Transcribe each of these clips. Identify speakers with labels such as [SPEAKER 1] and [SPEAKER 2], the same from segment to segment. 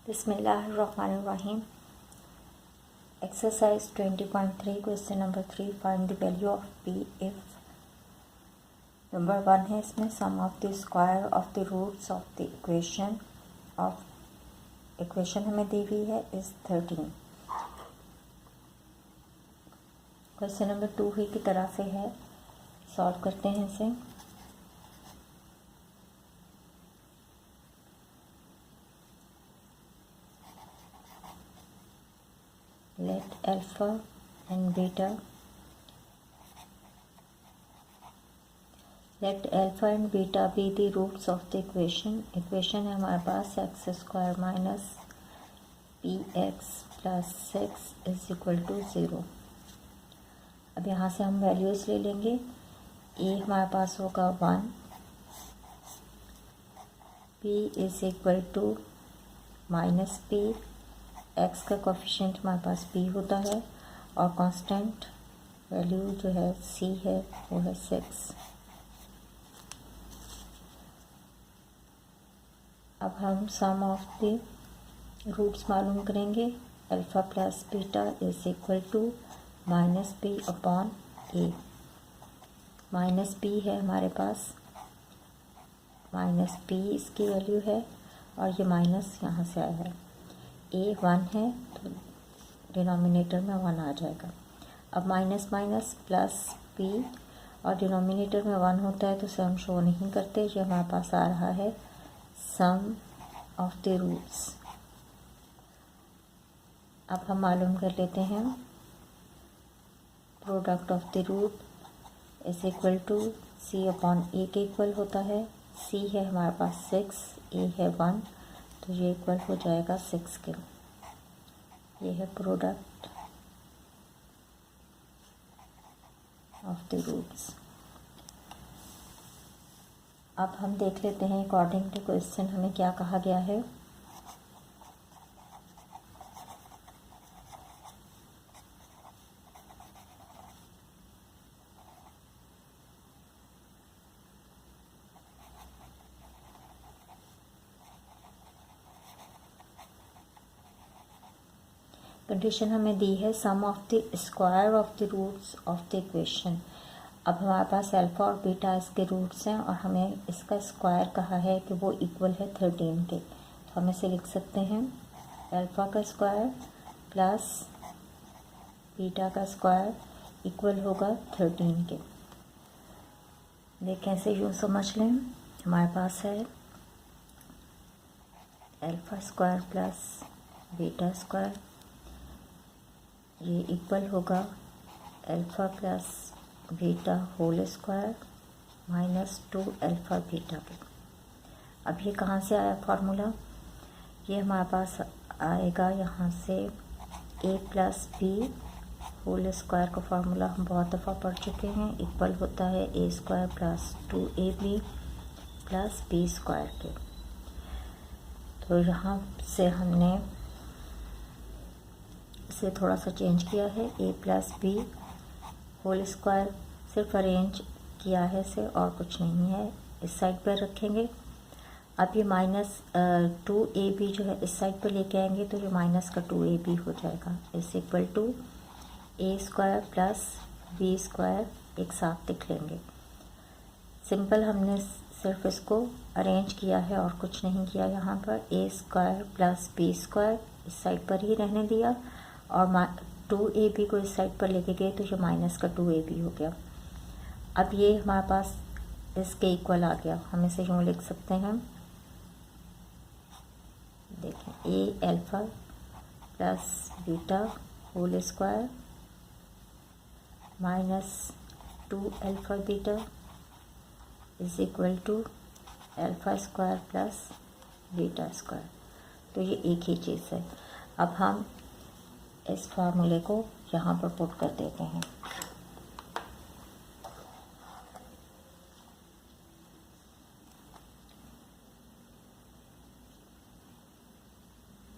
[SPEAKER 1] बिस्मिल्लाहिर्रहमानिर्रहीम। Exercise 20.3 question number 3, find the value of P if number 1 है इसमें sum of the square of the roots of the equation हमें दी हुई है इज 13। क्वेश्चन नंबर 2 ही की तरह से है, सॉल्व करते हैं इसे। Let alpha and beta be the roots of the equation है हमारे पास X square minus P X plus 6 is equal to 0। अब यहाँ से हम वैल्यूज़ ले लेंगे। ए हमारे पास होगा 1, P is equal to minus P, X का कोफिशिएंट हमारे पास पी होता है और कांस्टेंट वैल्यू जो है सी है वो है 6। अब हम सम ऑफ द रूट्स मालूम करेंगे। Alpha plus beta is equal to minus P upon A. Minus P है हमारे पास, माइनस पी इसकी वैल्यू है और ये माइनस यहाँ से आया है। ए 1 है तो डिनोमिनेटर में 1 आ जाएगा। अब माइनस माइनस प्लस पी और डिनोमिनेटर में 1 होता है तो इसे हम शो नहीं करते। जो हमारे पास आ रहा है सम ऑफ द रूट्स। अब हम मालूम कर लेते हैं product of the root is equal to C upon A के इक्वल होता है। सी है हमारे पास 6, ए है 1, तो ये इक्वल हो जाएगा 6 के। ये है प्रोडक्ट ऑफ द रूट्स। अब हम देख लेते हैं अकॉर्डिंग टू क्वेश्चन हमें क्या कहा गया है। कंडीशन हमें दी है sum of the square of the roots of the equation. अब हमारे पास अल्फ़ा और बीटा इसके रूट्स हैं और हमें इसका स्क्वायर कहा है कि वो इक्वल है 13 के। तो हम इसे लिख सकते हैं अल्फ़ा का स्क्वायर प्लस बीटा का स्क्वायर इक्वल होगा 13 के। देखें इसे यूँ समझ लें, हमारे पास है alpha square plus beta square, ये इक्वल होगा alpha plus beta whole square minus 2 alpha beta के। अब ये कहाँ से आया फार्मूला? ये हमारे पास आएगा यहाँ से A plus B whole square का फार्मूला हम बहुत दफ़ा पढ़ चुके हैं। इक्वल होता है A square plus 2ab plus B square के। तो यहाँ से हमने इसे थोड़ा सा चेंज किया है, ए प्लस बी होल स्क्वायर सिर्फ अरेंज किया है इसे और कुछ नहीं है। इस साइड पर रखेंगे। अब ये माइनस 2ab जो है इस साइड पर लेके आएंगे तो ये माइनस का 2ab हो जाएगा। इस equal to A square plus B square एक साथ लिख लेंगे। सिंपल हमने सिर्फ इसको अरेंज किया है और कुछ नहीं किया। यहाँ पर ए स्क्वायर प्लस बी स्क्वायर इस साइड पर ही रहने दिया और 2ab को इस साइड पर लेके गए तो ये माइनस का 2ab हो गया। अब ये हमारे पास इसके इक्वल आ गया। हम इसे यूँ लिख सकते हैं, देखें A alpha plus beta whole square minus 2 alpha beta is equal to alpha square plus beta square. तो ये एक ही चीज़ है। अब हम इस फार्मूले को यहाँ पर पुट कर देते हैं।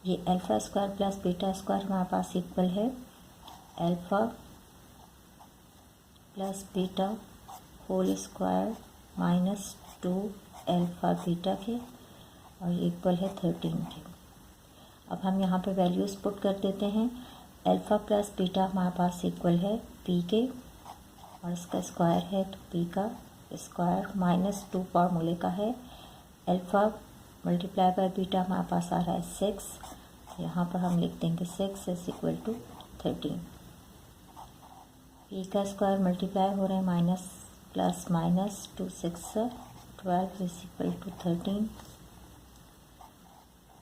[SPEAKER 1] ये alpha square plus beta square हमारे पास इक्वल है alpha plus beta whole square minus 2 alpha beta के और इक्वल है 13 के। अब हम यहाँ पे वैल्यूज़ पुट कर देते हैं। अल्फ़ा प्लस बीटा हमारे पास इक्वल है पी के, और इसका स्क्वायर है तो पी का स्क्वायर माइनस 2 फार्मूले का है। अल्फ़ा मल्टीप्लाई बाय बीटा हमारे पास आ रहा है 6, यहाँ पर हम लिख देंगे 6 इज इक्वल टू 13। पी का स्क्वायर मल्टीप्लाई हो रहा है minus plus minus 2 6 12 is equal to 13।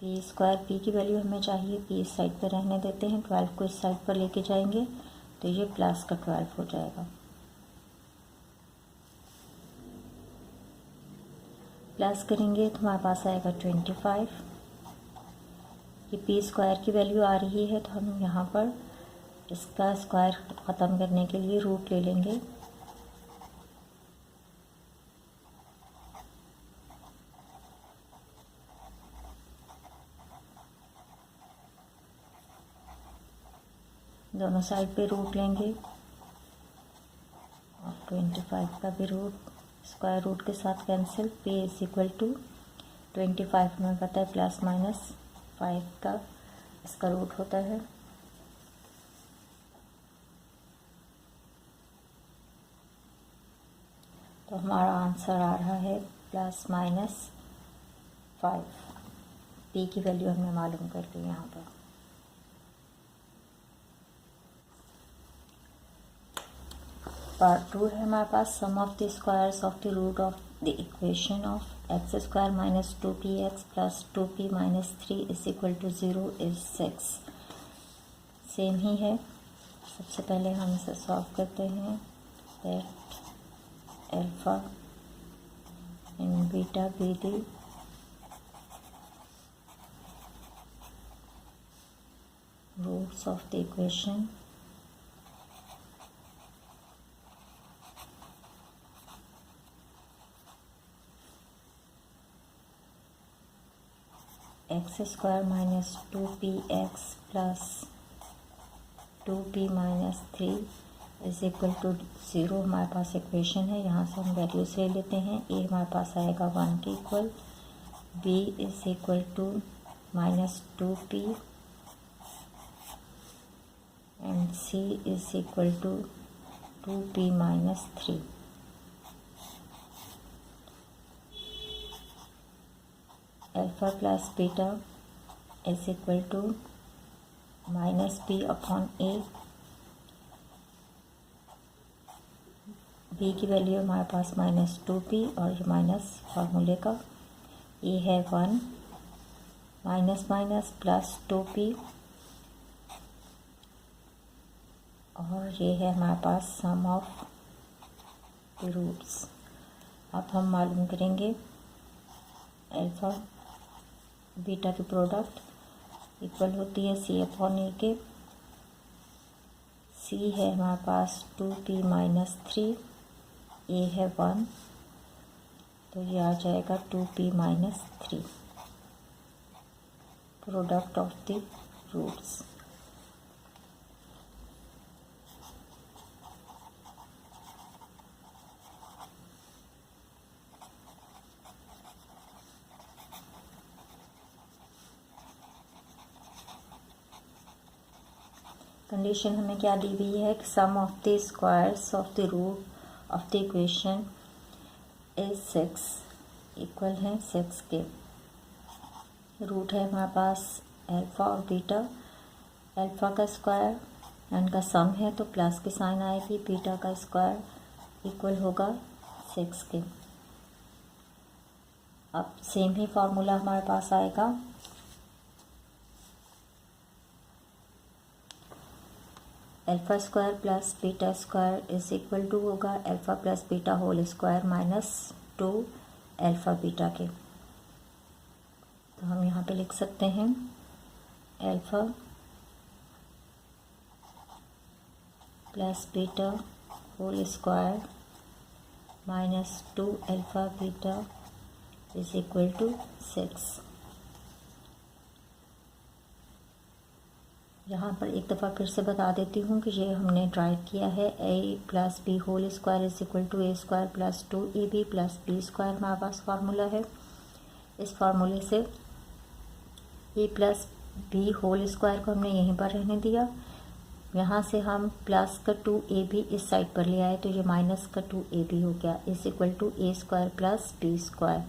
[SPEAKER 1] P square, P की वैल्यू हमें चाहिए, पी इस साइड पर रहने देते हैं, 12 को इस साइड पर लेके जाएंगे तो ये प्लस का 12 हो जाएगा। प्लस करेंगे तो हमारे पास आएगा 25। ये पी स्क्वायर की वैल्यू आ रही है तो हम यहाँ पर इसका स्क्वायर ख़त्म करने के लिए रूट ले लेंगे। दोनों साइड पे रूट लेंगे और 25 का भी रूट स्क्वायर रूट के साथ cancel. p is equal to 25 में पता है प्लस माइनस 5 का इसका रूट होता है। तो हमारा आंसर आ रहा है प्लस माइनस 5। p की वैल्यू हमने मालूम कर ली यहाँ पर। पार्ट 2 है हमारे पास, sum of the squares of the root of the equation of X square minus 2px plus 2p minus 3 is equal to 0 is 6। Same ही है। सबसे पहले हम इसे सॉल्व करते हैं। Let alpha and beta be the roots of the equation X square minus 2px plus 2p minus 3 is equal to 0 हमारे पास equation है। यहाँ से हम वैल्यूज ले लेते हैं। ए हमारे पास आएगा 1 के equal, B is equal to minus 2p and C is equal to 2p minus 3। Alpha plus beta is equal to minus p upon A. b की वैल्यू हमारे पास माइनस 2p और ये माइनस फार्मूले का ए है 1, माइनस माइनस प्लस 2p और ये है हमारे पास सम ऑफ द रूट्स। अब हम मालूम करेंगे अल्फ़ा बीटा की प्रोडक्ट इक्वल होती है सी अपॉन ए के। सी है हमारे पास 2p माइनस 3, ए है 1, तो ये आ जाएगा 2p minus 3 product of the roots. Condition हमें क्या दी हुई है कि sum of the squares of the root of the equation is 6 equal है 6 के। रूट है हमारे पास अल्फ़ा और बीटा। अल्फ़ा का स्क्वायर इनका सम है तो प्लस की साइन आएगी, बीटा का स्क्वायर इक्वल होगा 6 के। अब सेम ही फार्मूला हमारे पास आएगा। Alpha square plus beta square is equal to होगा alpha plus beta whole square minus 2 alpha beta के। तो हम यहाँ पे लिख सकते हैं alpha plus beta whole square minus 2 alpha beta is equal to 6। यहाँ पर एक दफ़ा फिर से बता देती हूँ कि ये हमने ड्राइव किया है a plus B whole square is equal to a square plus 2ab plus b square हमारे पास फार्मूला है। इस फार्मूले से a plus B whole square को हमने यहीं पर रहने दिया। यहाँ से हम प्लस का 2ab इस साइड पर ले आए तो ये माइनस का 2ab हो गया is equal to A square plus B square.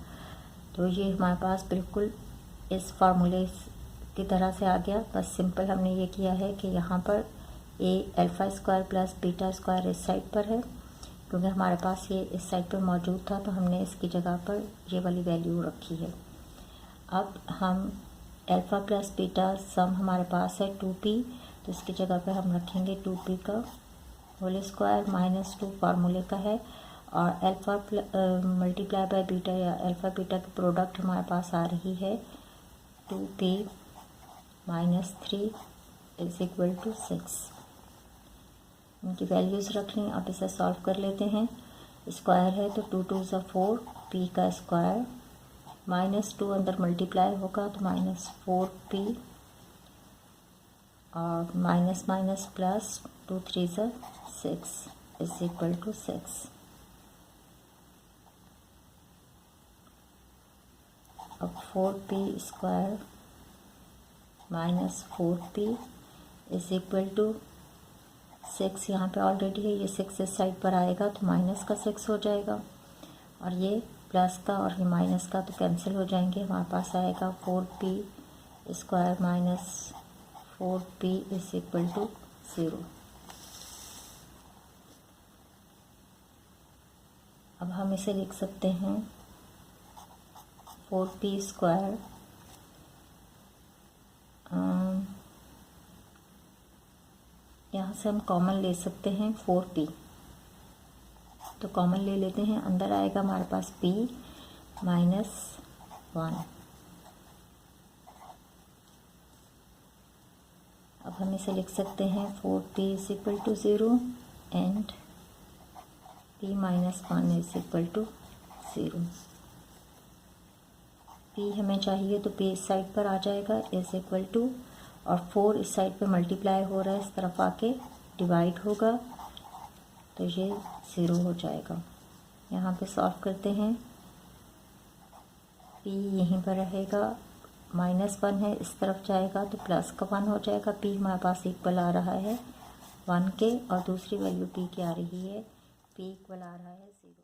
[SPEAKER 1] तो ये हमारे पास बिल्कुल इस फार्मूले की तरह से आ गया। बस सिंपल हमने ये किया है कि यहाँ पर A alpha square plus beta square इस साइड पर है, क्योंकि हमारे पास ये इस साइड पर मौजूद था तो हमने इसकी जगह पर ये वाली वैल्यू रखी है। अब हम अल्फ़ा प्लस बीटा सम हमारे पास है 2p, तो इसकी जगह पे हम रखेंगे 2p का होल स्क्वायर माइनस 2 फार्मूले का है, और अल्फ़ा मल्टीप्लाई बाय बीटा या अल्फ़ा बीटा की प्रोडक्ट हमारे पास आ रही है 2p minus 3 is equal to 6। इनकी वैल्यूज़ रख लें। अब इसे सॉल्व कर लेते हैं। स्क्वायर है तो 2 2 ज़ा 4, p का स्क्वायर माइनस 2 अंदर मल्टीप्लाई होगा तो माइनस 4p, और माइनस माइनस प्लस 2 3 ज़ा 6 इज इक्वल टू 6। अब 4p square minus 4p is equal to 6। यहाँ पे ऑलरेडी है, ये 6 इस साइड पर आएगा तो माइनस का 6 हो जाएगा, और ये प्लस का और ये माइनस का तो कैंसिल हो जाएंगे। हमारे पास आएगा 4p square minus 4p is equal to 0। अब हम इसे लिख सकते हैं 4p स्क्वायर यहाँ से हम कॉमन ले सकते हैं 4p, तो कॉमन ले लेते हैं। अंदर आएगा हमारे पास p माइनस 1। अब हम इसे लिख सकते हैं 4p is equal to 0 and p minus 1 is equal to 0। p हमें चाहिए तो p इस साइड पर आ जाएगा इज इक्वल टू, और 4 इस साइड पे मल्टीप्लाई हो रहा है, इस तरफ आके डिवाइड होगा तो ये 0 हो जाएगा। यहाँ पे सॉल्व करते हैं। p यहीं पर रहेगा, माइनस 1 है, इस तरफ जाएगा तो प्लस का 1 हो जाएगा। p हमारे पास इक्वल आ रहा है 1 के, और दूसरी वैल्यू p की आ रही है, p इक्वल आ रहा है 0।